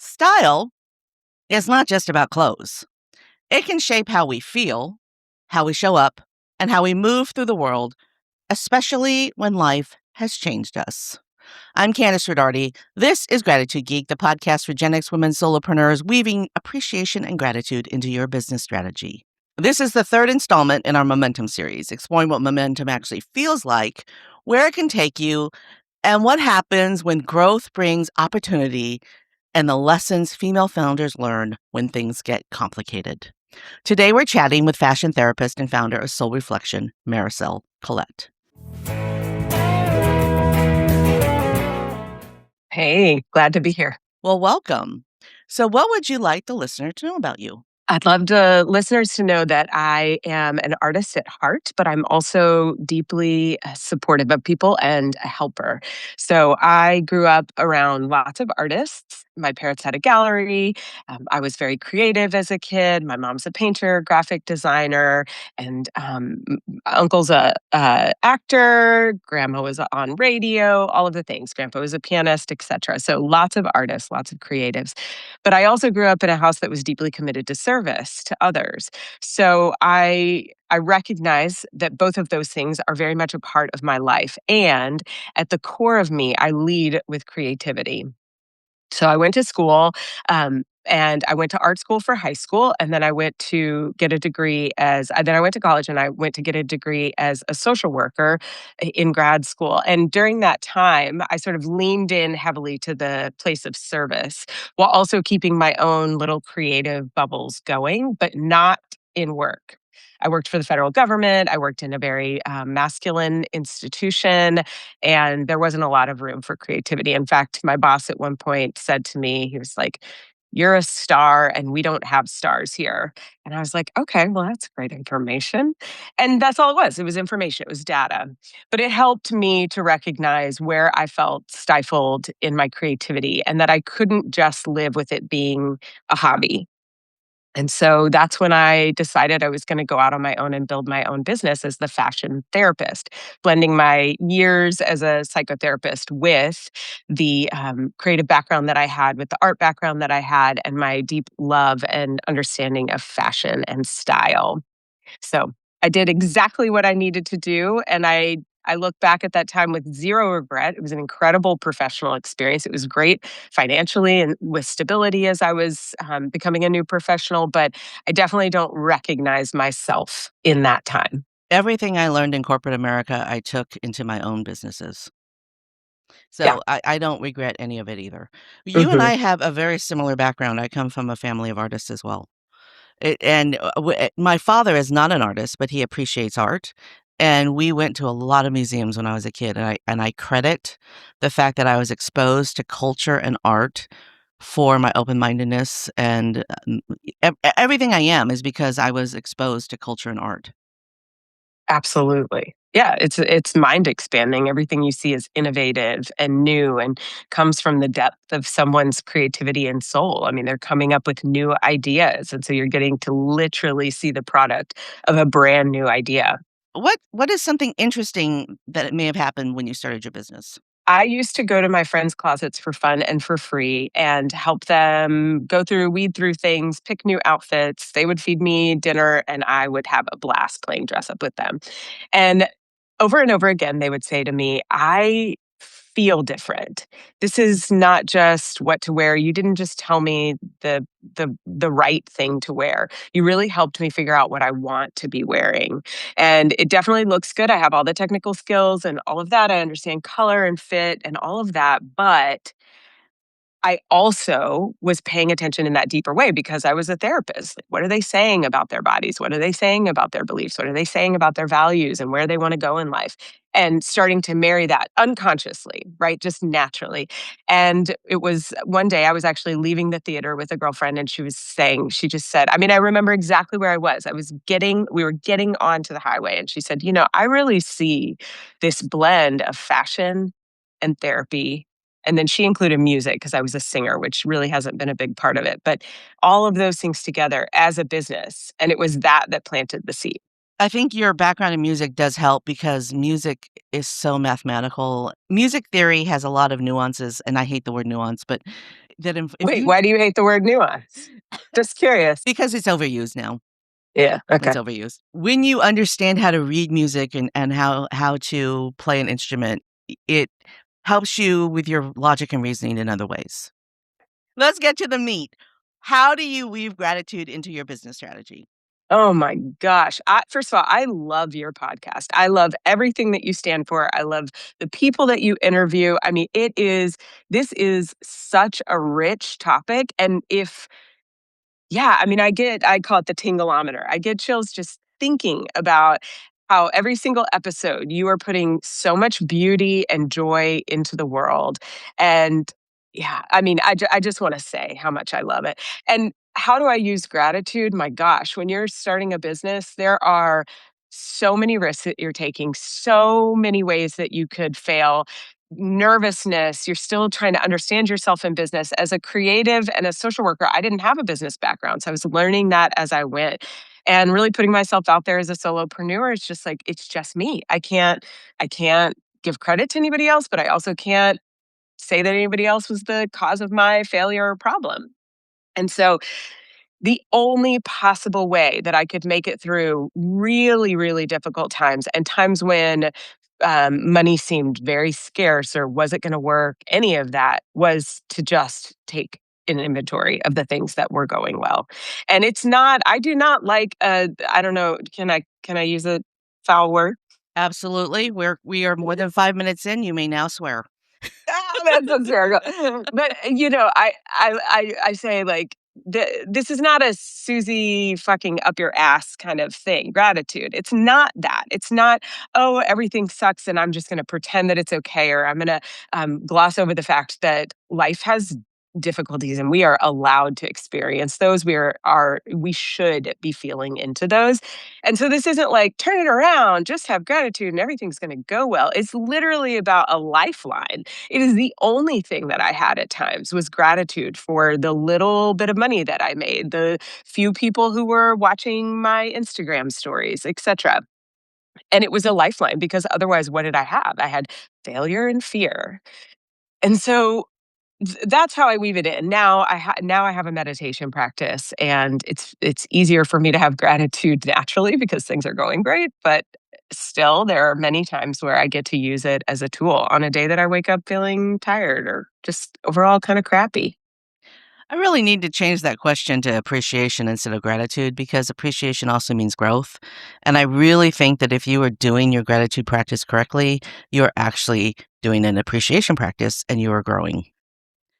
Style is not just about clothes. It can shape how we feel, how we show up, and how we move through the world, especially when life has changed us. I'm Candice Rodarty. This is Gratitude Geek, the podcast for Gen X women solopreneurs weaving appreciation and gratitude into your business strategy. This is the third installment in our Momentum series, exploring what momentum actually feels like, where it can take you, and what happens when growth brings opportunity and the lessons female founders learn when things get complicated. Today, we're chatting with fashion therapist and founder of Soul Reflection, Marisol Colette. Hey, glad to be here. Well, welcome. So, what would you like the listener to know about you? I'd love the listeners to know that I am an artist at heart, but I'm also deeply supportive of people and a helper. So I grew up around lots of artists. My parents had a gallery. I was very creative as a kid. My mom's a painter, graphic designer, and uncle's a actor. Grandma was on radio, all of the things. Grandpa was a pianist, etc. So lots of artists, lots of creatives. But I also grew up in a house that was deeply committed to service to others. So I recognize that both of those things are very much a part of my life. And at the core of me, I lead with creativity. So I went to school, and I went to art school for high school, and then I went to get a degree then I went to college and I went to get a degree as a social worker in grad school. And during that time, I sort of leaned in heavily to the place of service while also keeping my own little creative bubbles going, but not in work. I worked for the federal government. I worked in a very masculine institution, and there wasn't a lot of room for creativity. In fact, my boss at one point said to me, he was like, "You're a star and we don't have stars here." And I was like, "Okay, well, that's great information." And that's all it was. It was information, it was data. But it helped me to recognize where I felt stifled in my creativity and that I couldn't just live with it being a hobby. And so that's when I decided I was going to go out on my own and build my own business as the fashion therapist, blending my years as a psychotherapist with the creative background that I had, with the art background that I had, and my deep love and understanding of fashion and style. So I did exactly what I needed to do. And I look back at that time with zero regret. It was an incredible professional experience. It was great financially and with stability as I was becoming a new professional, but I definitely don't recognize myself in that time. Everything I learned in corporate America, I took into my own businesses. Yeah. So I don't regret any of it either. You and Hmm. I have a very similar background. I come from a family of artists as well. My father is not an artist, but he appreciates art, and we went to a lot of museums when I was a kid, and I credit the fact that I was exposed to culture and art for my open-mindedness, and, everything I am is because I was exposed to culture and art. Absolutely. Yeah, it's mind expanding. Everything you see is innovative and new and comes from the depth of someone's creativity and soul. I mean, they're coming up with new ideas. And so you're getting to literally see the product of a brand new idea. What is something interesting that it may have happened when you started your business? I used to go to my friends' closets for fun and for free and help them weed through things, pick new outfits. They would feed me dinner and I would have a blast playing dress up with them. And over again, they would say to me, "I feel different. This is not just what to wear. You didn't just tell me the right thing to wear. You really helped me figure out what I want to be wearing. And it definitely looks good. I have all the technical skills and all of that. I understand color and fit and all of that, but I also was paying attention in that deeper way because I was a therapist. Like, what are they saying about their bodies? What are they saying about their beliefs? What are they saying about their values and where they want to go in life? And starting to marry that unconsciously, right? Just naturally. And it was one day I was actually leaving the theater with a girlfriend and she just said, I mean, I remember exactly where I was. We were getting onto the highway and she said, I really see this blend of fashion and therapy, and then she included music because I was a singer, which really hasn't been a big part of it. But all of those things together as a business. And it was that planted the seed. I think your background in music does help because music is so mathematical. Music theory has a lot of nuances, and I hate the word nuance, but if Wait, you why do you hate the word nuance? Just curious. because it's overused now. Yeah, It's okay. overused. When you understand how to read music and how to play an instrument, it helps you with your logic and reasoning in other ways. Let's get to the meat. How do you weave gratitude into your business strategy? Oh my gosh. First of all, I love your podcast. I love everything that you stand for. I love the people that you interview. I mean, this is such a rich topic. And if Yeah, I mean, I call it the tingleometer. I get chills just thinking about how every single episode you are putting so much beauty and joy into the world. And yeah, I mean, I just want to say how much I love it. And how do I use gratitude? My gosh, when you're starting a business, there are so many risks that you're taking, so many ways that you could fail, nervousness. You're still trying to understand yourself in business. As a creative and a social worker, I didn't have a business background. So I was learning that as I went and really putting myself out there as a solopreneur. It's just like, it's just me. I can't give credit to anybody else, but I also can't say that anybody else was the cause of my failure or problem. And so the only possible way that I could make it through really, really difficult times and times when money seemed very scarce or was it going to work, any of that was to just take an inventory of the things that were going well. And I do not like, I don't know, can I use a foul word? Absolutely. We are more than 5 minutes in. You may now swear. That's hysterical. But I say like this is not a Susie fucking up your ass kind of thing. Gratitude. It's not that. It's not, oh, everything sucks and I'm just going to pretend that it's okay, or I'm going to gloss over the fact that life has difficulties and we are allowed to experience those. We should be feeling into those. And so this isn't like turn it around, just have gratitude and everything's going to go well. It's literally about a lifeline. It is the only thing that I had at times was gratitude for the little bit of money that I made, the few people who were watching my Instagram stories, etc. And it was a lifeline because otherwise, what did I have? I had failure and fear. And so that's how I weave it in. Now I have a meditation practice, and it's easier for me to have gratitude naturally because things are going great. But still, there are many times where I get to use it as a tool on a day that I wake up feeling tired or just overall kind of crappy. I really need to change that question to appreciation instead of gratitude because appreciation also means growth. And I really think that if you are doing your gratitude practice correctly, you're actually doing an appreciation practice and you are growing.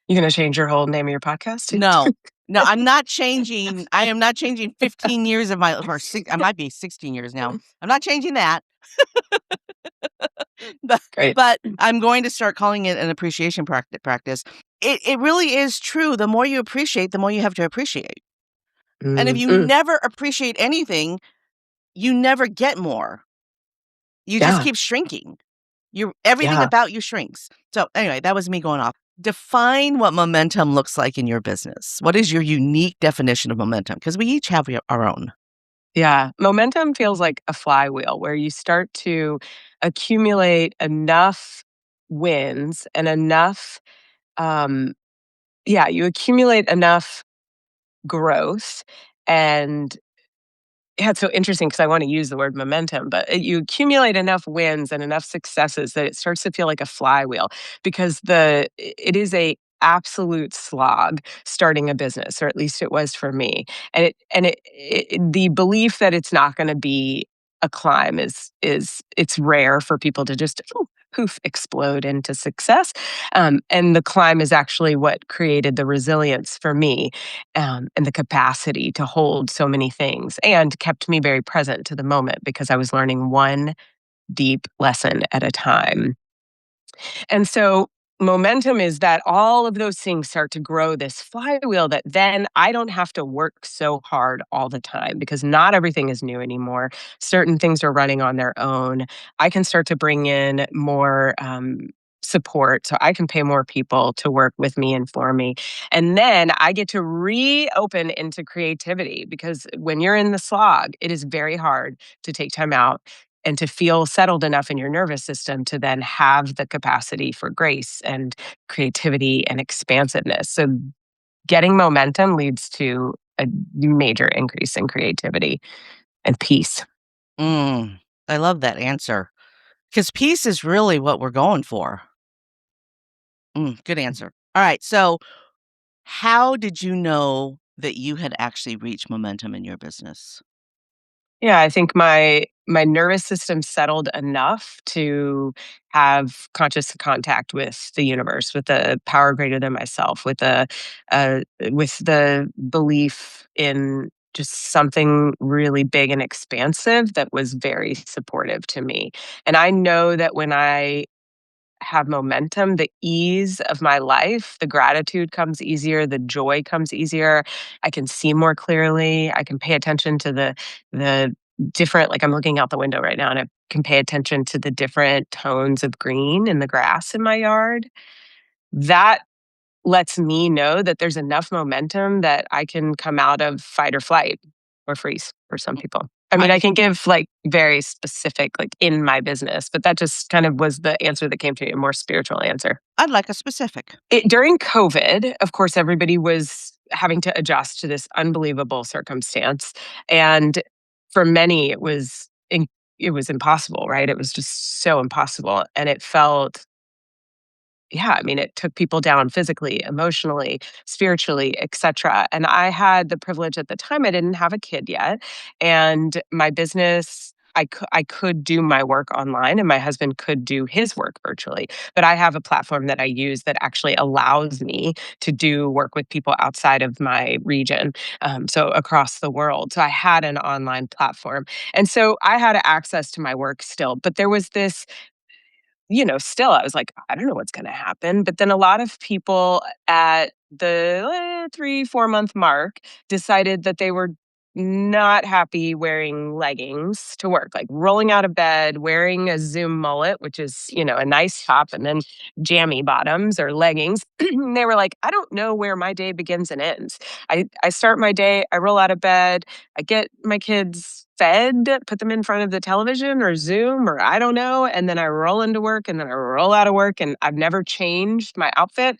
You gonna change your whole name of your podcast too? No. No, I'm not changing. I am not changing 15 years of my or I might be 16 years now. I'm not changing that. But Great. but I'm going to start calling it an appreciation practice. It really is true. The more you appreciate, the more you have to appreciate. And if Mm, you mm, never appreciate anything, you never get more. You just yeah, keep shrinking. Everything yeah. about you shrinks. So anyway, that was me going off. Define what momentum looks like in your business. What is your unique definition of momentum? Because we each have our own. Yeah, momentum feels like a flywheel where you start to accumulate enough wins and enough, um, yeah, you accumulate enough growth. And yeah, it's so interesting because I want to use the word momentum, but you accumulate enough wins and enough successes that it starts to feel like a flywheel because it is a absolute slog starting a business, or at least it was for me. The belief that it's not going to be a climb is it's rare for people to just poof explode into success. And the climb is actually what created the resilience for me, and the capacity to hold so many things and kept me very present to the moment because I was learning one deep lesson at a time. And so momentum is that all of those things start to grow this flywheel that then I don't have to work so hard all the time because not everything is new anymore. Certain things are running on their own. I can start to bring in more support so I can pay more people to work with me and for me. And then I get to reopen into creativity because when you're in the slog, it is very hard to take time out and to feel settled enough in your nervous system to then have the capacity for grace and creativity and expansiveness. So getting momentum leads to a major increase in creativity and peace. Mm, I love that answer because peace is really what we're going for. Good answer. All right. So, how did you know that you had actually reached momentum in your business? Yeah, I think my nervous system settled enough to have conscious contact with the universe, with the power greater than myself, with the belief in just something really big and expansive that was very supportive to me. And I know that when I have momentum, the ease of my life, the gratitude comes easier, the joy comes easier. I can see more clearly. I can pay attention to the different, like I'm looking out the window right now and I can pay attention to the different tones of green in the grass in my yard. That lets me know that there's enough momentum that I can come out of fight or flight or freeze for some people. I mean, I I can give like very specific, like in my business, but that just kind of was the answer that came to me, a more spiritual answer. I'd like a specific. During COVID, of course, everybody was having to adjust to this unbelievable circumstance. And for many, it was impossible, right? It was just so impossible. And it felt yeah, I mean, it took people down physically, emotionally, spiritually, etcetera. And I had the privilege at the time, I didn't have a kid yet. And my business, I could do my work online and my husband could do his work virtually. But I have a platform that I use that actually allows me to do work with people outside of my region, so across the world. So I had an online platform. And so I had access to my work still. But there was this still I was like, I don't know what's going to happen. But then a lot of people at the 3, 4 month mark decided that they were not happy wearing leggings to work, like rolling out of bed, wearing a Zoom mullet, which is, a nice top, and then jammy bottoms or leggings. They were like, I don't know where my day begins and ends. I start my day, I roll out of bed, I get my kids fed, put them in front of the television or Zoom or I don't know, and then I roll into work and then I roll out of work and I've never changed my outfit.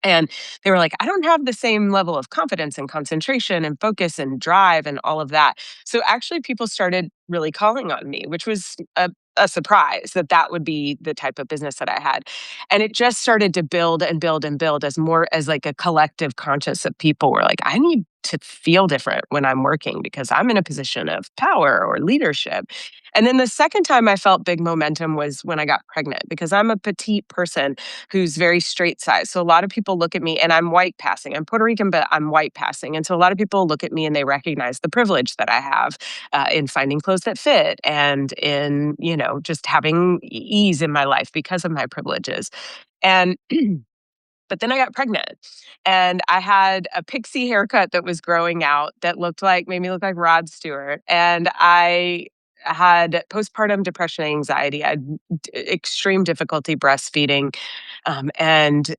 And they were like, I don't have the same level of confidence and concentration and focus and drive and all of that. So actually, people started really calling on me, which was a surprise that that would be the type of business that I had. And it just started to build and build and build as more as like a collective conscious of people were like, I need to feel different when I'm working because I'm in a position of power or leadership. And then the second time I felt big momentum was when I got pregnant because I'm a petite person who's very straight size. So a lot of people look at me and I'm white passing. I'm Puerto Rican, but I'm white passing. And so a lot of people look at me and they recognize the privilege that I have in finding clothes that fit and in, just having ease in my life because of my privileges. And but then I got pregnant and I had a pixie haircut that was growing out that made me look like Rod Stewart. And I had postpartum depression and anxiety. I had extreme difficulty breastfeeding. And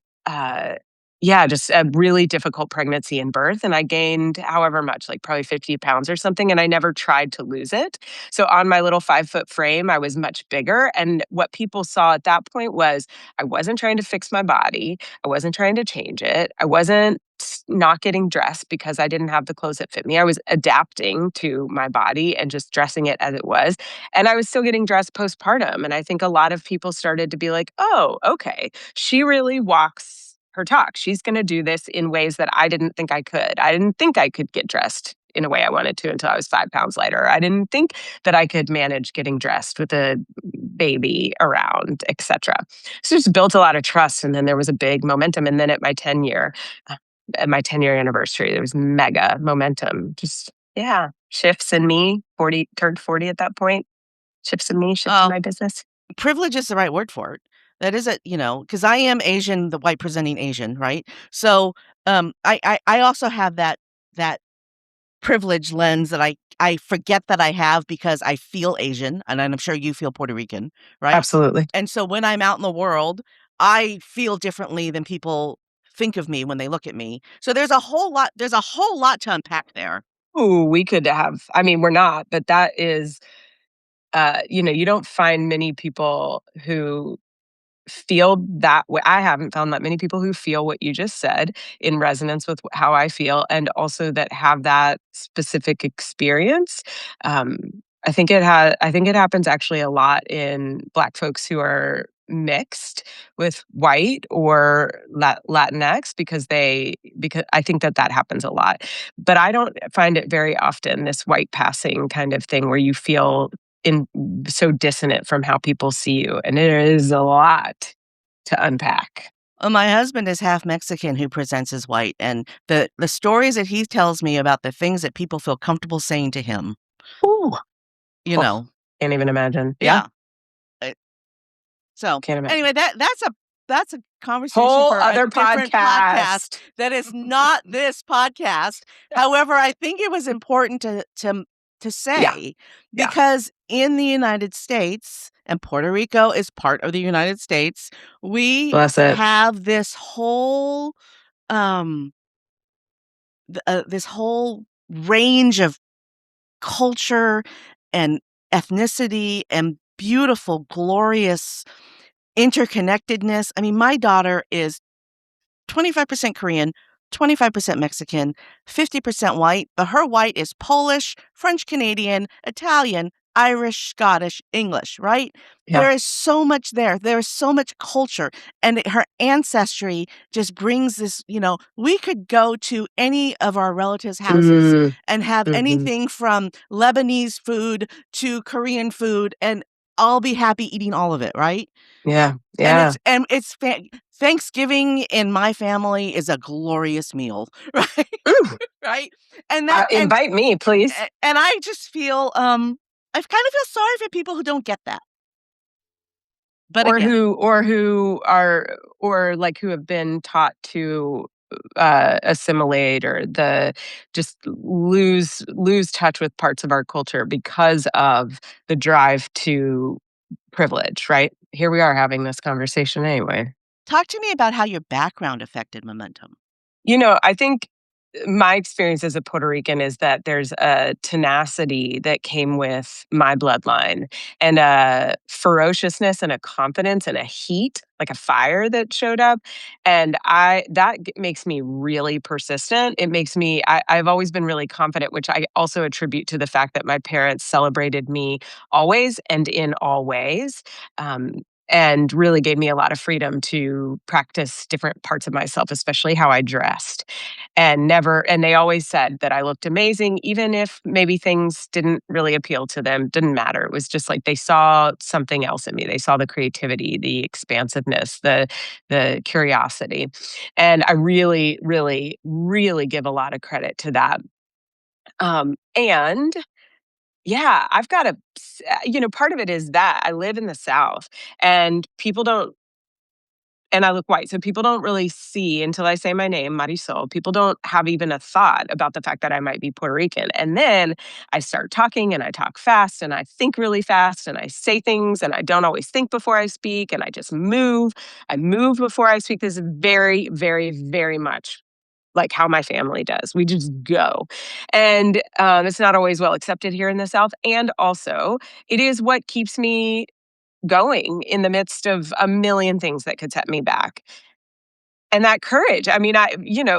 yeah, just a really difficult pregnancy and birth. And I gained however much, like probably 50 pounds or something. And I never tried to lose it. So on my little 5 foot frame, I was much bigger. And what people saw at that point was I wasn't trying to fix my body. I wasn't trying to change it. I wasn't not getting dressed because I didn't have the clothes that fit me. I was adapting to my body and just dressing it as it was. And I was still getting dressed postpartum. And I think a lot of people started to be like, oh, okay, she really walks her talk. She's going to do this in ways that I didn't think I could. I didn't think I could get dressed in a way I wanted to until I was 5 pounds lighter. I didn't think that I could manage getting dressed with a baby around, etc. So just built a lot of trust. And then there was a big momentum. And then uh, at my 10-year anniversary, there was mega momentum. Just, yeah, shifts in me, 40, turned 40 at that point. Shifts in me, shifts in Oh, my business. privilege is the right word for it. That is it, because I am Asian, the white presenting Asian, right? So, I also have that privilege lens that I forget that I have because I feel Asian, and I'm sure you feel Puerto Rican, right? Absolutely. And so when I'm out in the world, I feel differently than people think of me when they look at me. So there's a whole lot to unpack there. Ooh, we could have, I mean, we're not, but that is, you don't find many people who feel that way. I haven't found that many people who feel what you just said in resonance with how I feel, and also that have that specific experience. Um, I think it happens actually a lot in Black folks who are mixed with white or Latinx, because I think that that happens a lot. But I don't find it very often, this white passing kind of thing where you feel in so dissonant from how people see you, and it is a lot to unpack. My husband is half Mexican who presents as white, and the stories that he tells me about the things that people feel comfortable saying to him, Ooh. you Oh, know. can't even imagine. Yeah, Yeah. Uh, so, can't anyway, imagine. that's a conversation Whole for a other different podcast podcast. that is not this podcast. However, I think it was important to Yeah, say, yeah. because in the United States, and Puerto Rico is part of the United States, we Bless it. have um, this whole range of culture and ethnicity and beautiful, glorious interconnectedness. I mean, my daughter is 25% Korean, 25% Mexican, 50% white, but her white is Polish, French Canadian, Italian, Irish, Scottish, English, right? Yeah. There is so much there. There is so much culture. And her ancestry just brings this, we could go to any of our relatives' houses Mm, and have mhm. anything from Lebanese food to Korean food, and I'll be happy eating all of it, right? Yeah, And yeah. Thanksgiving in my family is a glorious meal, right? Ooh, Right? And that invite me, please. and I just feel, I kind of feel sorry for people who don't get that. But again, Or like who have been taught to assimilate, or the just lose touch with parts of our culture because of the drive to privilege, right? Here we are having this conversation anyway. talk to me about how your background affected momentum. I think my experience as a Puerto Rican is that there's a tenacity that came with my bloodline, and a ferociousness and a confidence and a heat, like a fire that showed up. And makes me really persistent. I've always been really confident, which I also attribute to the fact that my parents celebrated me always and in all ways. Um, and really gave me a lot of freedom to practice different parts of myself, especially how I dressed. And they always said that I looked amazing, even if maybe things didn't really appeal to them. Didn't matter. It was just like they saw something else in me. They saw the creativity, the expansiveness, the curiosity. And I really, really, really give a lot of credit to that. And yeah, I've got part of it is that I live in the South, and people don't and I look white. So people don't really see until I say my name, Marisol. People don't have even a thought about the fact that I might be Puerto Rican. And then I start talking, and I talk fast, and I think really fast, and I say things, and I don't always think before I speak, and I just move. I move before I speak. This is very, very, very much like how my family does. We just go. And it's not always well accepted here in the South. And also, it is what keeps me going in the midst of a million things that could set me back. And that courage, I mean,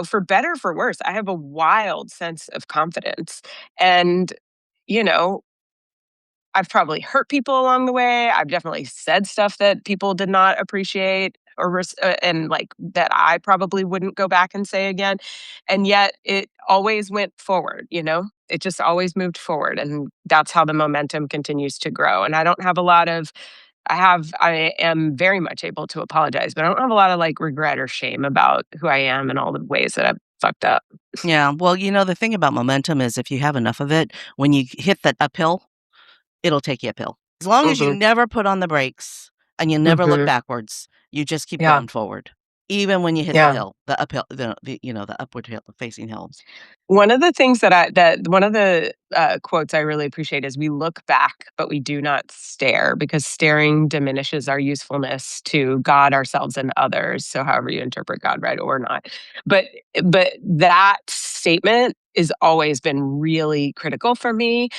for better or for worse, I have a wild sense of confidence. And, you know, I've probably hurt people along the way. I've definitely said stuff that people did not appreciate, and like that I probably wouldn't go back and say again. And yet it always went forward, It just always moved forward, and that's how the momentum continues to grow. And I am very much able to apologize, but I don't have a lot of, like, regret or shame about who I am and all the ways that I've fucked up. Yeah, well, the thing about momentum is if you have enough of it, when you hit that uphill, it'll take you uphill. As long as you Mhm, never put on the brakes and you never look mhm. backwards, you just keep Yeah, going forward. Even when you hit the yeah. hill, the uphill, the upward hill, facing hill. One of the things that one of the, quotes I really appreciate is, "We look back, but we do not stare, because staring diminishes our usefulness to God, ourselves, and others." So however you interpret God, right, or not. But but that statement has always been really critical for me,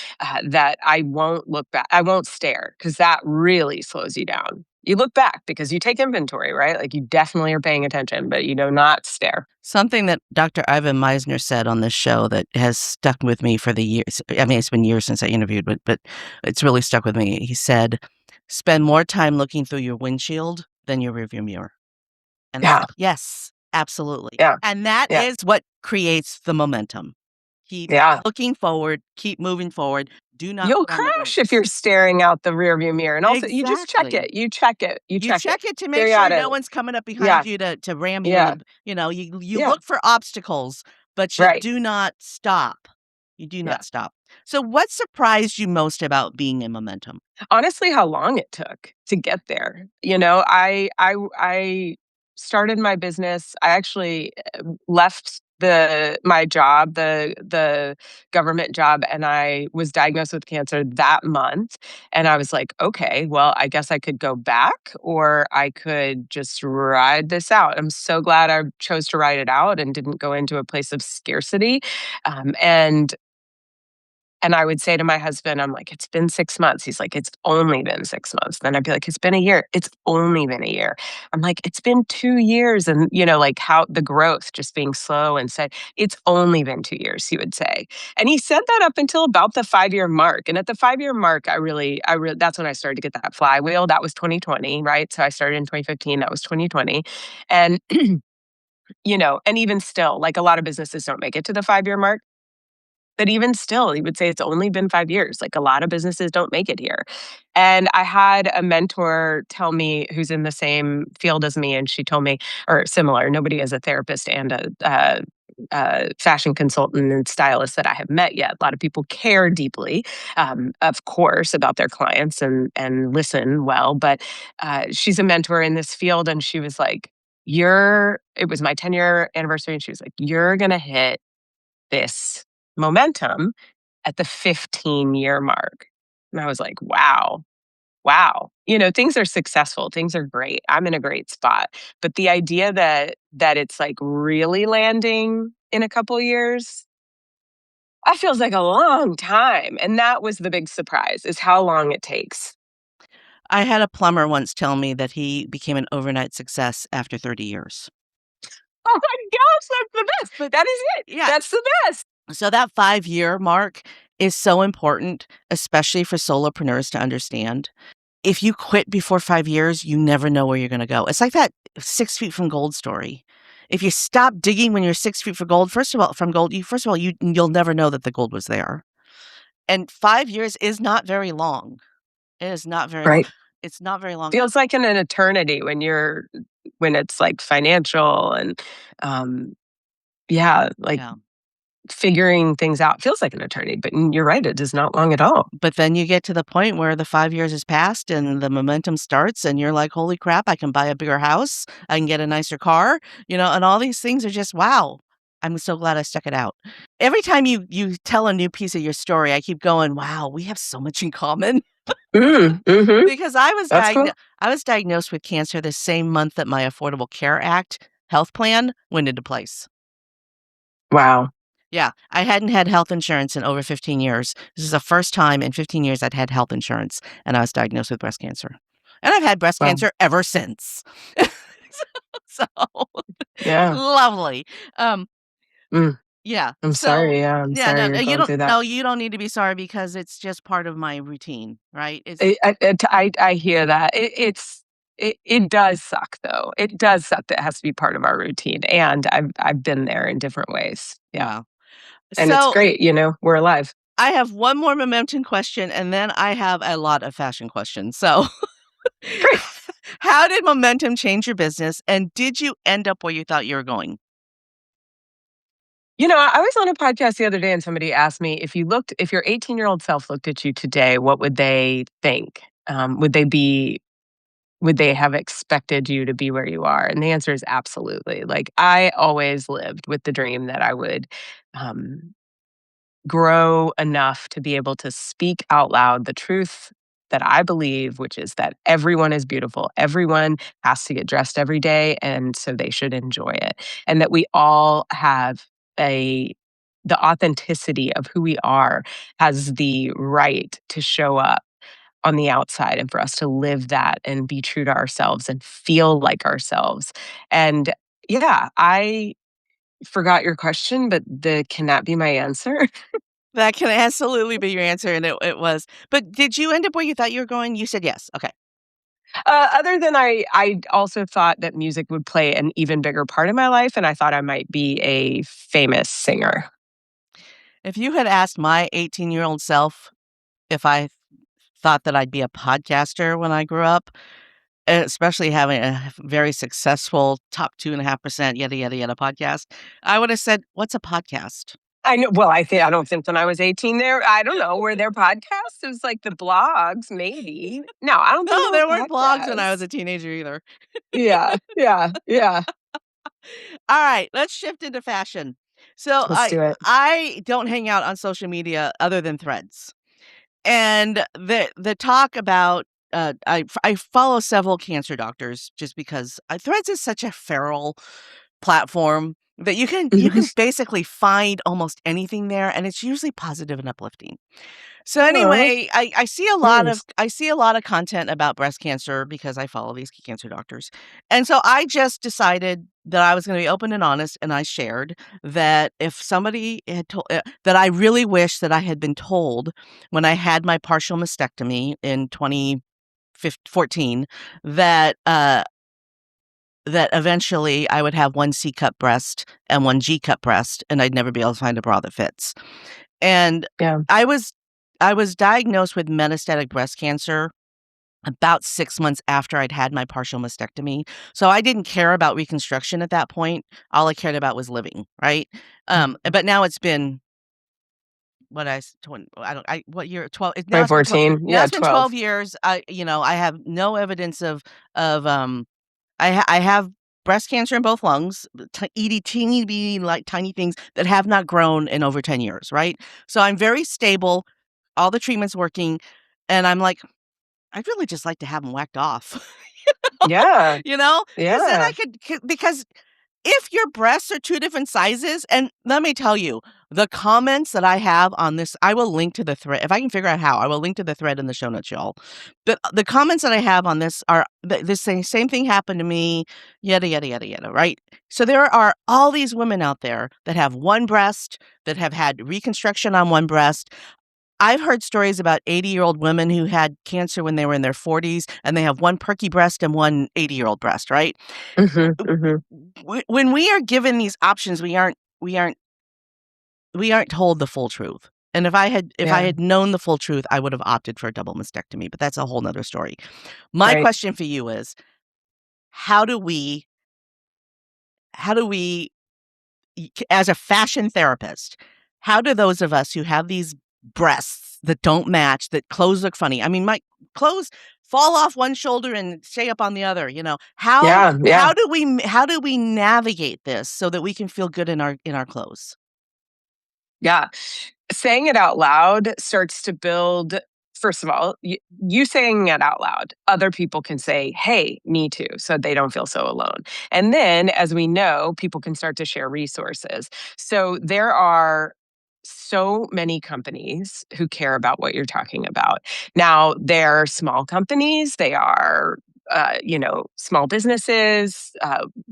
that I won't look back. I won't stare, because that really slows you down. You look back because you take inventory, right? Like, you definitely are paying attention, but you do not stare. Something that Dr. Ivan Meisner said on this show that has stuck with me for the years. I mean, it's been years since I interviewed, but it's really stuck with me. He said, "Spend more time looking through your windshield than your rearview mirror." And I Yeah, said, "Yes, absolutely." yeah, And that yeah, is what creates the momentum. Keep yeah. looking forward, keep moving forward. Do not You'll put on the crash if you're brakes. staring out the rearview mirror, and also, you just check Exactly. it. You check it. You You check it check it to make sure no periodically. one's coming up behind Yeah, you to ram you in yeah, the you yeah. look for obstacles, but you Right. do not stop. You do Yeah. not stop. So what surprised you most about being in momentum? Honestly, how long it took to get there. You know, I started my business. I actually left my job, the government job, and I was diagnosed with cancer that month. And I was like, okay, well, I guess I could go back or I could just ride this out. I'm so glad I chose to ride it out and didn't go into a place of scarcity. And I would say to my husband, I'm like, "It's been 6 months." He's like, "It's only been 6 months." Then I'd be like, "It's been a year." "It's only been a year." I'm like, "It's been 2 years." And, like, how the growth just being slow and said, "It's only been 2 years," he would say. And he said that up until about the 5-year mark. And at the 5-year mark, I really that's when I started to get that flywheel. That was 2020, right? So I started in 2015, that was 2020. And, and even still, like, a lot of businesses don't make it to the 5-year mark. But even still, he would say it's only been 5 years, like, a lot of businesses don't make it here. And I had a mentor tell me who's in the same field as me, and she told me or similar, nobody is a therapist and a fashion consultant and stylist that I have met yet. A lot of people care deeply, of course, about their clients and listen well, but, she's a mentor in this field, and she was like, it was my 10-year anniversary, and she was like, "You're gonna hit this momentum at the 15-year mark." And I was like, wow, wow. Things are successful, things are great. I'm in a great spot. But the idea that it's like really landing in a couple years, that feels like a long time. And that was the big surprise is how long it takes. I had a plumber once tell me that he became an overnight success after 30 years. Oh my gosh, that's the best. But That is it. yeah, That's the best. so that 5-year mark is so important, especially for solopreneurs to understand. If you quit before 5 years, you never know where you're gonna go. It's like that 6 feet from gold story. If you stop digging when you're 6 feet for gold, first of all from gold, you'll never know that the gold was there. And 5 years is not very long. It is not very long. Right. It's not very long. Feels like an eternity when it's like financial and yeah, like Yeah. figuring things out feels like an eternity, but you're right, it is not long at all. But then you get to the point where the 5 years has passed and the momentum starts and you're like, "Holy crap, I can buy a bigger house, I can get a nicer car," and all these things are just, wow. I'm so glad I stuck it out. Every time you tell a new piece of your story, I keep going, "Wow, we have so much in common." Mhm. Because That's cool. I was diagnosed with cancer the same month that my Affordable Care Act health plan went into place. Wow. Yeah, I hadn't had health insurance in over 15 years. This is the first time in 15 years I'd had health insurance, and I was diagnosed with breast cancer. And I've had breast Wow. cancer ever since. So, Yeah. lovely. Um, Mm. yeah, I'm so sorry, yeah, I'm yeah, sorry no, you're you going don't through that. no, you don't need to be sorry because it's just part of my routine, right? I hear that. It does suck, though. It does suck that it has to be part of our routine, and I've been there in different ways. Yeah, Yeah. and it's So, great, we're alive. I have one more momentum question, and then I have a lot of fashion questions. So, Great. how did momentum change your business, and did you end up where you thought you were going? I was on a podcast the other day and somebody asked me if your 18-year-old self looked at you today, what would they think? Would they have expected you to be where you are? And the answer is absolutely. Like, I always lived with the dream that I would um, grow enough to be able to speak out loud the truth that I believe, which is that everyone is beautiful. Everyone has to get dressed every day, and so they should enjoy it. And that we all have a the authenticity of who we are has the right to show up on the outside and for us to live that and be true to ourselves and feel like ourselves. And yeah, I forgot your question, but can that be my answer? That can absolutely be your answer, and it was. But did you end up where you thought you were going? You said yes. Okay. Other than I also thought that music would play an even bigger part in my life, and I thought I might be a famous singer. If you had asked my 18-year-old self if I thought that I'd be a podcaster when I grew up, especially having a very successful top 2.5% yada, yada, yada podcast, I would have said, "What's a podcast?" I know. Well, I don't think when I was 18 there, I don't know, were there podcasts? It was like the blogs, maybe. No, I don't No, think there were there weren't blogs when I was podcasts. a teenager either. Yeah, yeah, yeah. All right, let's shift into fashion. So Let's do it. I don't hang out on social media other than Threads. And the talk about I follow several cancer doctors just because Threads is such a feral platform that you can basically find almost anything there, and it's usually positive and uplifting. So Oh, anyway, I see a lot of nice. content about breast cancer because I follow these cancer doctors. And so I just decided that I was going to be open and honest, and I shared that if somebody had told that I really wish that I had been told when I had my partial mastectomy in 2014 that that eventually I would have one C cup breast and one G cup breast, and I'd never be able to find a bra that fits. And Yeah. I was I was diagnosed with metastatic breast cancer about 6 months after I'd had my partial mastectomy, so I didn't care about reconstruction at that point. All I cared about was living, right? Mhm. But now it's been what I s 20 I don't I what year? 12 now it's been 12 2014. now Yeah, it's been 12 12. years. I have no evidence of, I have breast cancer in both lungs, teeny bitty, like, tiny things that have not grown in over 10 years, right? So I'm very stable, all the treatment's working, and I'm like, "I'd really just like to have them whacked off." Yeah, You know, because then I yeah, could because if your breasts are 2 different sizes, and let me tell you, the comments that I have on this, I will link to the thread. If I can figure out how, I will link to the thread in the show notes, y'all. The comments that I have on this are the same thing happened to me, yada, yada, yada, yada, right? So there are all these women out there that have one breast, that have had reconstruction on one breast. I've heard stories about 80-year-old women who had cancer when they were in their 40s, and they have one perky breast and one 80-year-old breast, right? mhm, mhm. When we are given these options, we aren't told the full truth. And if I Yeah, had known the full truth, I would have opted for a double mastectomy, but that's a whole nother story. My right. question for you is, how do we as a fashion therapist, how do those of us who have these breasts that don't match, that clothes look funny? I mean, my clothes fall off one shoulder and stay up on the other, How Yeah, yeah. how do we navigate this so that we can feel good in our clothes? Yeah. Saying it out loud starts to build, first of all, you saying it out loud, other people can say, "Hey, me too," so they don't feel so alone. And then, as we know, people can start to share resources. So there are so many companies who care about what you're talking about. Now, they're small companies, they are small businesses,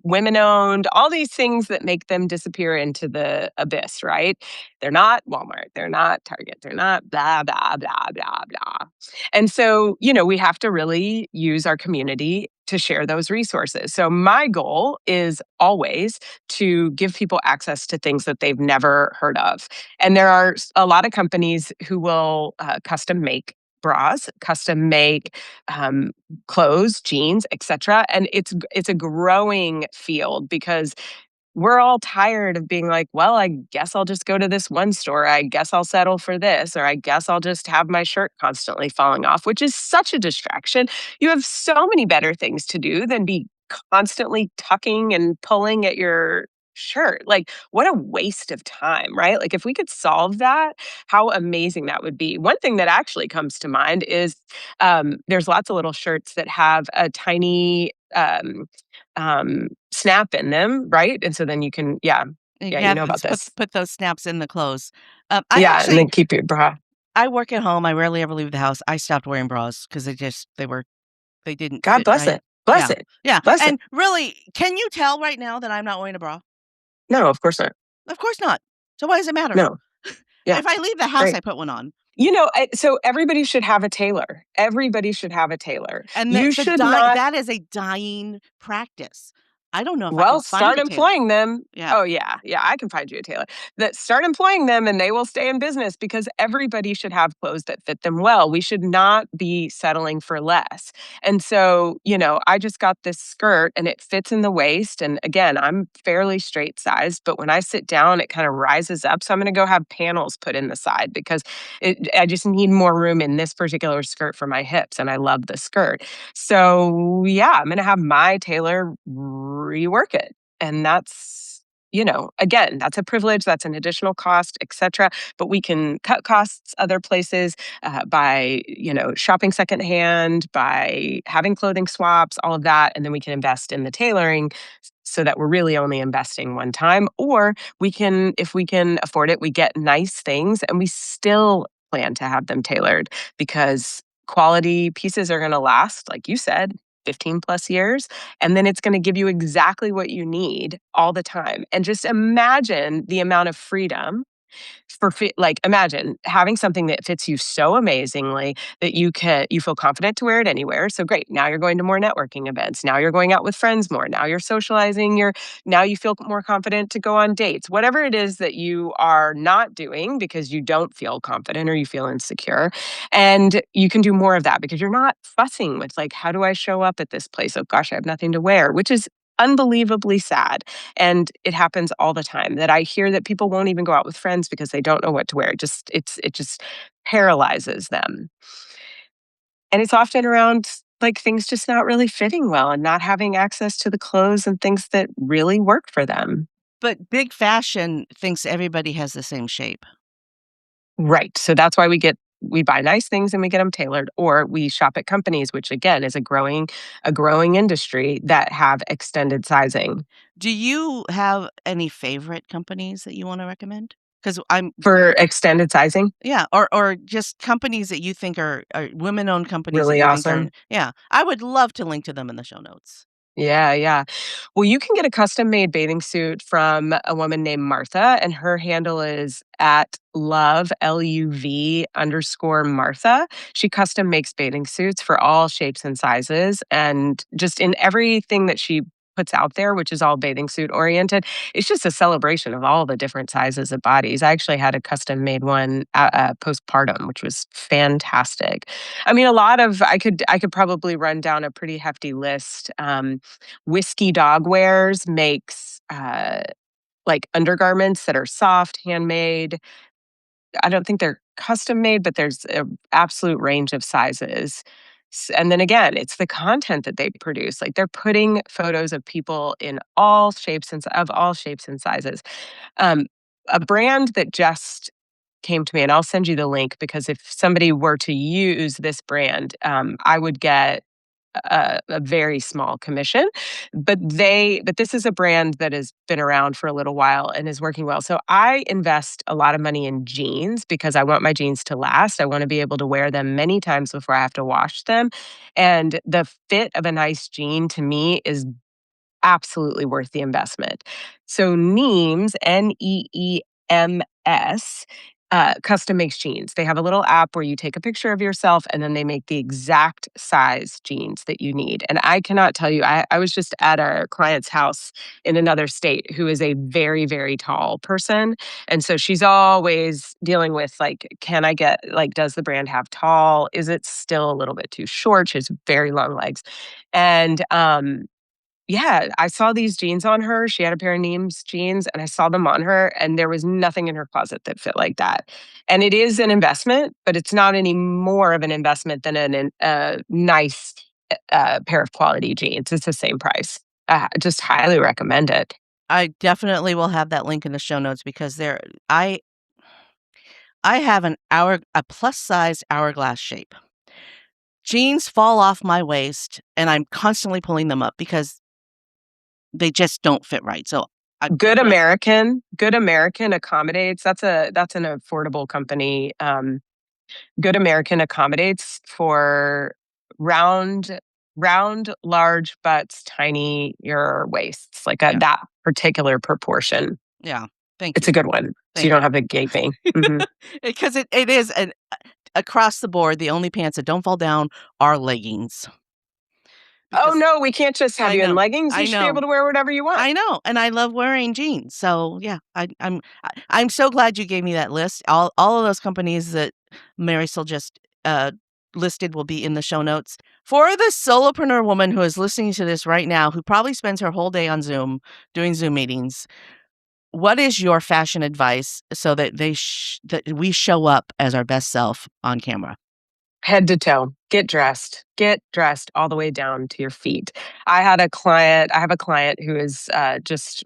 women owned, all these things that make them disappear into the abyss, right? They're not Walmart. They're not Target. They're not blah, blah, blah, blah, blah. And so, we have to really use our community to share those resources. So, my goal is always to give people access to things that they've never heard of. And there are a lot of companies who will custom make bras, custom make um, clothes, jeans, etc. And it's a growing field because we're all tired of being like, well, I guess I'll just go to this one store. I guess I'll settle for this, or I guess I'll just have my shirt constantly falling off, which is such a distraction. You have so many better things to do than be constantly tucking and pulling at your shirt. Like, what a waste of time, right? Like, if we could solve that, how amazing that would be. One thing that actually comes to mind is there's lots of little shirts that have a tiny snap in them, right? And so then you can, yeah, You yeah, you have know to about put this. put those snaps in the clothes. I Yeah, and actually then keep your bra. I work at home. I rarely ever leave the house. I stopped wearing bras because they didn't God fit bless right. it. Bless Yeah. it. Yeah. Bless it. And really, can you tell right now that I'm not wearing a bra? No, of course not. Of course not. So why does it matter? No. Yeah. If I leave the house, Right. I put one on. So everybody should have a tailor. Everybody should have a tailor. And You should not. that is a dying practice. I don't know if I can Well, find start a tailor. employing them. Yeah. Oh, yeah. Yeah, I can find you a tailor. That start employing them and they will stay in business because everybody should have clothes that fit them well. We should not be settling for less. And so, I just got this skirt and it fits in the waist. And again, I'm fairly straight sized, but when I sit down, it kind of rises up. So I'm going to go have panels put in the side because I just need more room in this particular skirt for my hips. And I love the skirt. So, yeah, I'm going to have my tailor rework it. And that's, again, that's a privilege, that's an additional cost, etc. But we can cut costs other places by, shopping secondhand, by having clothing swaps, all of that. And then we can invest in the tailoring so that we're really only investing one time. Or if we can afford it, we get nice things and we still plan to have them tailored because quality pieces are going to last, like you said, 15 plus years. And then it's going to give you exactly what you need all the time. And just imagine the amount of freedom imagine having something that fits you so amazingly that you feel confident to wear it anywhere. So great, now you're going to more networking events, now you're going out with friends more, now you're socializing, now you feel more confident to go on dates, whatever it is that you are not doing because you don't feel confident or you feel insecure. And you can do more of that because you're not fussing with like, how do I show up at this place? Oh gosh, I have nothing to wear, which is unbelievably sad. And it happens all the time that I hear that people won't even go out with friends because they don't know what to wear. It just paralyzes them. And it's often around like things just not really fitting well and not having access to the clothes and things that really work for them. But big fashion thinks everybody has the same shape. Right. So that's why we buy nice things and we get them tailored, or we shop at companies, which again is a growing industry that have extended sizing. Do you have any favorite companies that you wanna recommend? Because 'Cause I'm For extended sizing, yeah, or just companies that you think are women-owned companies that really you think are awesome. yeah, I would love to link to them in the show notes. Yeah, yeah. Well, you can get a custom made bathing suit from a woman named Martha, and her handle is at LUV underscore Martha. She custom makes bathing suits for all shapes and sizes. And just in everything that she puts out there, which is all bathing suit oriented, it's just a celebration of all the different sizes of bodies. I actually had a custom made one postpartum, which was fantastic. I mean, I could probably run down a pretty hefty list. Whiskey Dog Wares makes like undergarments that are soft, handmade. I don't think they're custom made, but there's an absolute range of sizes. And then again, it's the content that they produce. Like they're putting photos of people in all shapes and of all shapes and sizes. Um, a brand that just came to me, and I'll send you the link because if somebody were to use this brand, I would get a very small commission, but this is a brand that has been around for a little while and is working well. So I invest a lot of money in jeans because I want my jeans to last. I want to be able to wear them many times before I have to wash them. And the fit of a nice jean to me is absolutely worth the investment. So Neems, Neems, custom makes jeans. They have a little app where you take a picture of yourself and then they make the exact size jeans that you need. And I cannot tell you, I was just at a client's house in another state who is a very, very tall person. And so she's always dealing with like, does the brand have tall? Is it still a little bit too short? She has very long legs. And yeah, I saw these jeans on her. She had a pair of Neems jeans and I saw them on her and there was nothing in her closet that fit like that. And it is an investment, but it's not any more of an investment than a nice pair of quality jeans. It's the same price. Just highly recommend it. I definitely will have that link in the show notes because I have a plus-sized hourglass shape. Jeans fall off my waist, and I'm constantly pulling them up because they just don't fit right, so I Good American accommodates. That's an affordable company. Good American accommodates for round, large butts, tiny your waists, like Yeah. that particular proportion. Yeah. Thank It's you. a good one, so you Thank don't you. have the gaping. Mhm. Because it is an across the board, the only pants that don't fall down are leggings. Oh, Because no, we can't just have I you in know. leggings, you I should be able know. to wear whatever you want. I know, and I love wearing jeans. So yeah, I'm so glad you gave me that list. All of those companies that Marisol just listed will be in the show notes. For the solopreneur woman who is listening to this right now, who probably spends her whole day on Zoom doing Zoom meetings, what is your fashion advice so that that we show up as our best self on camera? Head to toe. Get dressed all the way down to your feet. I have a client who has just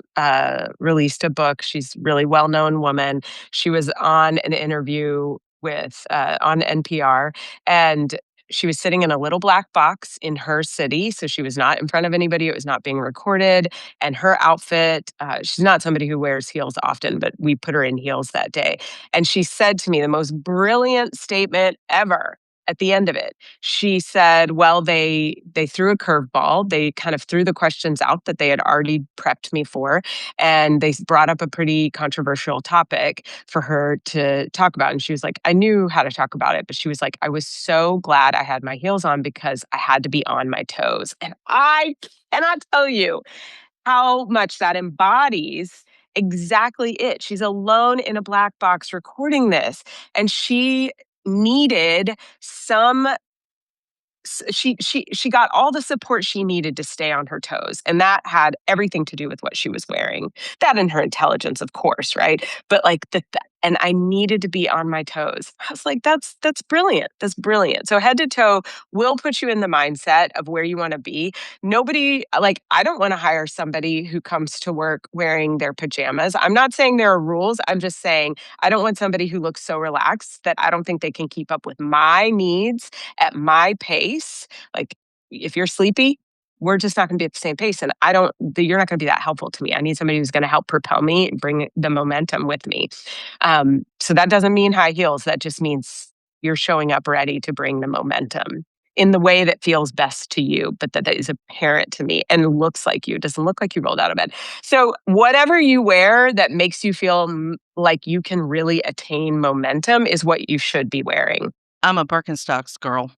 released a book. She's a really well known woman. She was on an interview with on NPR, and she was sitting in a little black box in her city. So she was not in front of anybody. It was not being recorded. And her outfit, she's not somebody who wears heels often, but we put her in heels that day. And she said to me the most brilliant statement ever at the end of it. She said, well, they threw a curveball. They kind of threw the questions out that they had already prepped me for, and they brought up a pretty controversial topic for her to talk about. And she was like, I knew how to talk about it, but she was like, I was so glad I had my heels on because I had to be on my toes. And I cannot tell you how much that embodies exactly it. She's alone in a black box recording this, and she needed some she got all the support she needed to stay on her toes, and that had everything to do with what she was wearing. That and her intelligence, of course, right? But like and I needed to be on my toes. I was like, that's brilliant. That's brilliant. So head to toe will put you in the mindset of where you want to be. Nobody like I don't want to hire somebody who comes to work wearing their pajamas. I'm not saying there are rules. I'm just saying I don't want somebody who looks so relaxed that I don't think they can keep up with my needs at my pace. Like, if you're sleepy, we're just not going to be at the same pace. And you're not going to be that helpful to me. I need somebody who's going to help propel me and bring the momentum with me. So that doesn't mean high heels. That just means you're showing up ready to bring the momentum in the way that feels best to you, but that is apparent to me and looks like you. It doesn't look like you rolled out of bed. So whatever you wear that makes you feel like you can really attain momentum is what you should be wearing. I'm a Birkenstocks girl.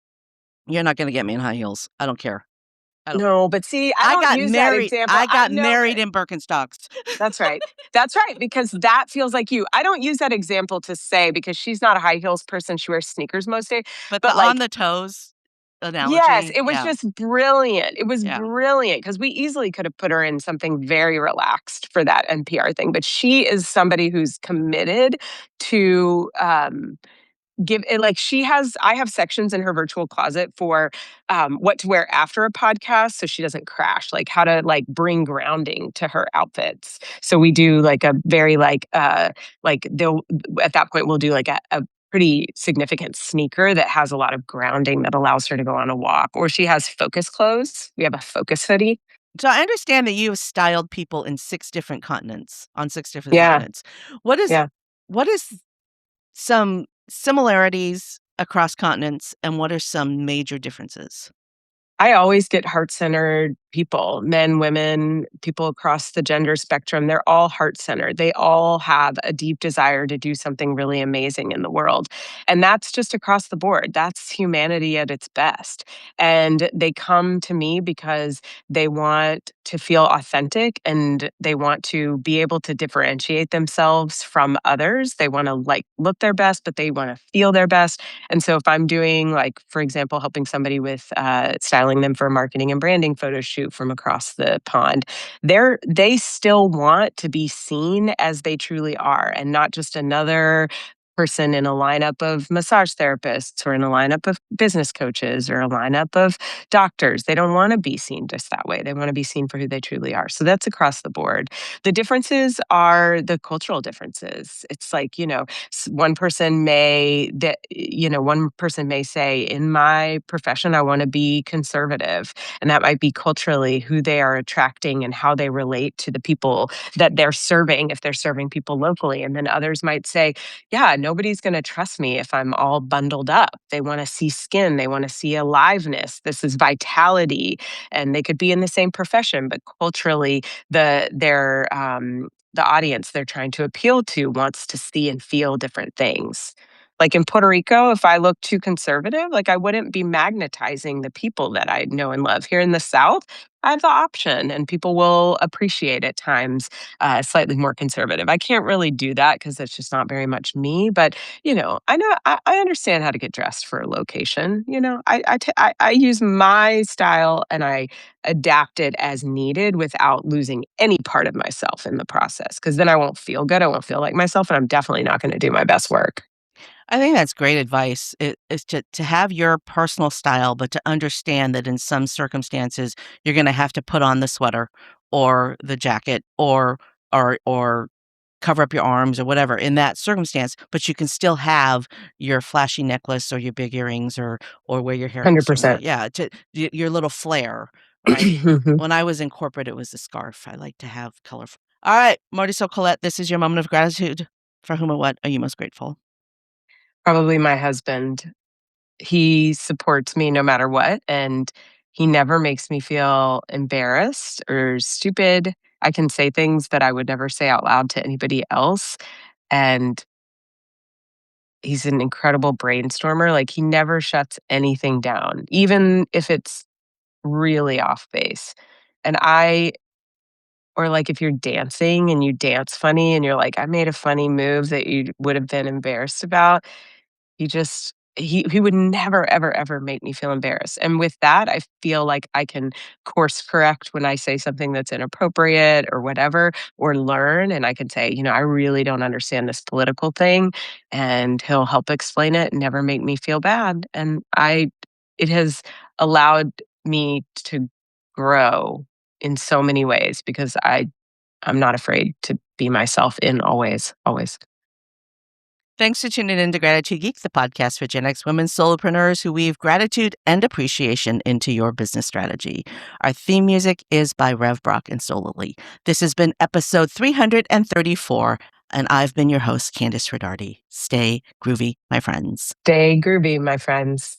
You're not gonna get me in high heels. I don't care. I don't No, but see, I don't use that example. I I got know, married but in Birkenstocks. that's right. That's right, because that feels like you. I don't use that example to say because she's not a high heels person. She wears sneakers most days. But the But on like, the toes yes, analogy, it was yeah, just brilliant. It was yeah. brilliant because we easily could have put her in something very relaxed for that NPR thing. But she is somebody who's committed to give it like I have sections in her virtual closet for what to wear after a podcast so she doesn't crash, like how to like bring grounding to her outfits. So we do like a very like they'll at that point we'll do like a pretty significant sneaker that has a lot of grounding that allows her to go on a walk, or she has focus clothes. We have a focus hoodie. So I understand that you have styled people in 6 different continents on 6 different Yeah, continents. What is yeah. what is some similarities across continents, and what are some major differences? I always get heart-centered people, men, women, people across the gender spectrum. They're all heart-centered. They all have a deep desire to do something really amazing in the world. And that's just across the board. That's humanity at its best. And they come to me because they want to feel authentic and they want to be able to differentiate themselves from others. They want to like look their best, but they want to feel their best. And so if I'm doing like, for example, helping somebody with styling them for a marketing and branding photo shoot from across the pond, they still want to be seen as they truly are and not just another person in a lineup of massage therapists or in a lineup of business coaches or a lineup of doctors. They don't want to be seen just that way. They want to be seen for who they truly are. So that's across the board. The differences are the cultural differences. It's like, one person may say, in my profession, I want to be conservative. And that might be culturally who they are attracting and how they relate to the people that they're serving if they're serving people locally. And then others might say, yeah, nobody's going to trust me if I'm all bundled up. They want to see skin, they want to see aliveness. This is vitality, and they could be in the same profession, but culturally, the audience they're trying to appeal to wants to see and feel different things. Like in Puerto Rico, if I look too conservative, like I wouldn't be magnetizing the people that I know and love. Here in the South, I have the option, and people will appreciate at times slightly more conservative. I can't really do that because it's just not very much me. But I understand how to get dressed for a location. I use my style and I adapt it as needed without losing any part of myself in the process. Because then I won't feel good. I won't feel like myself, and I'm definitely not going to do my best work. I think that's great advice. It is to have your personal style, but to understand that in some circumstances you're going to have to put on the sweater or the jacket or cover up your arms or whatever in that circumstance, but you can still have your flashy necklace or your big earrings or wear your hair a certain way. 100%. Yeah, your little flair, right? When I was in corporate, it was the scarf. I like to have colorful. All right, Marisol Colette, this is your moment of gratitude. For whom or what are you most grateful? Probably my husband. He supports me no matter what, and he never makes me feel embarrassed or stupid. I can say things that I would never say out loud to anybody else, and he's an incredible brainstormer. Like, he never shuts anything down, even if it's really off base. And I or, like, if you're dancing and you dance funny and you're like, "I made a funny move that you would have been embarrassed about," he would never, ever, ever make me feel embarrassed, and with that, I feel like I can course correct when I say something that's inappropriate or whatever, or learn, and I can say, "I really don't understand this political thing," and he'll help explain it and never make me feel bad, and I it has allowed me to grow in so many ways because I'm not afraid to be myself in always, always. Thanks for tuning in to Gratitude Geek, the podcast for Gen X women solopreneurs who weave gratitude and appreciation into your business strategy. Our theme music is by Rev Brock and Solely. This has been episode 334, and I've been your host, Candice Ridardi. Stay groovy, my friends. Stay groovy, my friends.